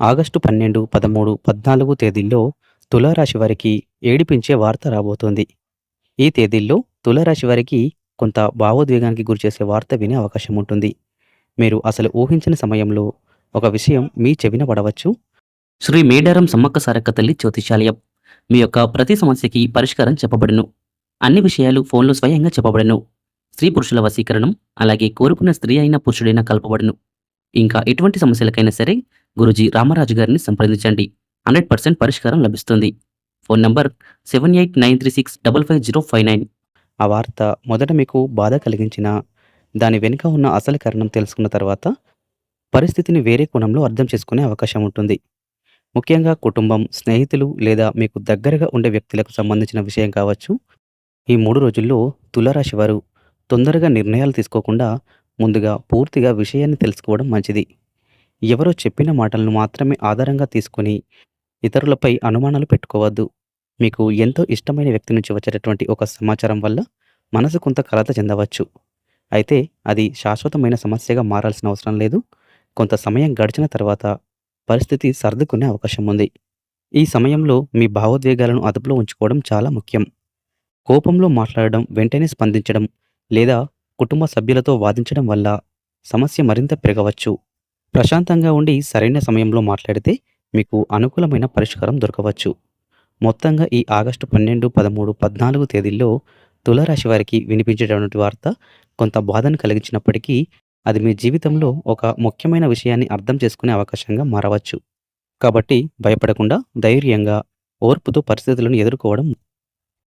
August 12, 13, 14 తేదీల్లో తులారాశి వారికి ఏడిపించే వార్త రాబోతోంది. ఈ తేదీల్లో తులారాశి వారికి కొంత భావోద్వేగానికి గురిచేసే వార్త వినే అవకాశం ఉంటుంది. మీరు అసలు ఊహించని సమయంలో ఒక విషయం మీ చెవిన పడవచ్చు. శ్రీ మేడారం సమ్మక్క సారక్క తల్లి జ్యోతిషాలయం. మీ యొక్క ప్రతి సమస్యకి పరిష్కారం చెప్పబడును. అన్ని విషయాలు ఫోన్లో స్వయంగా చెప్పబడును. స్త్రీ పురుషుల వశీకరణం, అలాగే కోరుకున్న స్త్రీ అయిన పురుషుడైనా కలపబడును. ఇంకా ఎటువంటి సమస్యలకైనా సరే గురూజీ రామరాజు గారిని సంప్రదించండి. 100% పరిష్కారం లభిస్తుంది. Phone number 7893655059. ఆ వార్త మొదట మీకు బాధ కలిగించినా, దాని వెనుక ఉన్న అసలు కారణం తెలుసుకున్న తర్వాత పరిస్థితిని వేరే కోణంలో అర్థం చేసుకునే అవకాశం ఉంటుంది. ముఖ్యంగా కుటుంబం, స్నేహితులు లేదా మీకు దగ్గరగా ఉండే వ్యక్తులకు సంబంధించిన విషయం కావచ్చు. ఈ 3 రోజుల్లో తులారాశి వారు తొందరగా నిర్ణయాలు తీసుకోకుండా ముందుగా పూర్తిగా విషయాన్ని తెలుసుకోవడం మంచిది. ఎవరో చెప్పిన మాటలను మాత్రమే ఆధారంగా తీసుకొని ఇతరులపై అనుమానాలు పెట్టుకోవద్దు. మీకు ఎంతో ఇష్టమైన వ్యక్తి నుంచి వచ్చేటటువంటి ఒక సమాచారం వల్ల మనసు కొంత కలత చెందవచ్చు. అయితే అది శాశ్వతమైన సమస్యగా మారాల్సిన అవసరం లేదు. కొంత సమయం గడిచిన తర్వాత పరిస్థితి సర్దుకునే అవకాశం ఉంది. ఈ సమయంలో మీ భావోద్వేగాలను అదుపులో ఉంచుకోవడం చాలా ముఖ్యం. కోపంలో మాట్లాడడం, వెంటనే స్పందించడం లేదా కుటుంబ సభ్యులతో వాదించడం వల్ల సమస్య మరింత పెరగవచ్చు. ప్రశాంతంగా ఉండి సరైన సమయంలో మాట్లాడితే మీకు అనుకూలమైన పరిష్కారం దొరకవచ్చు. మొత్తంగా ఈ ఆగస్టు 12, 13, 14 తేదీల్లో తులారాశి వారికి వినిపించేటటువంటి వార్త కొంత బాధను కలిగించినప్పటికీ అది మీ జీవితంలో ఒక ముఖ్యమైన విషయాన్ని అర్థం చేసుకునే అవకాశంగా మారవచ్చు. కాబట్టి భయపడకుండా ధైర్యంగా, ఓర్పుతో పరిస్థితులను ఎదుర్కోవడం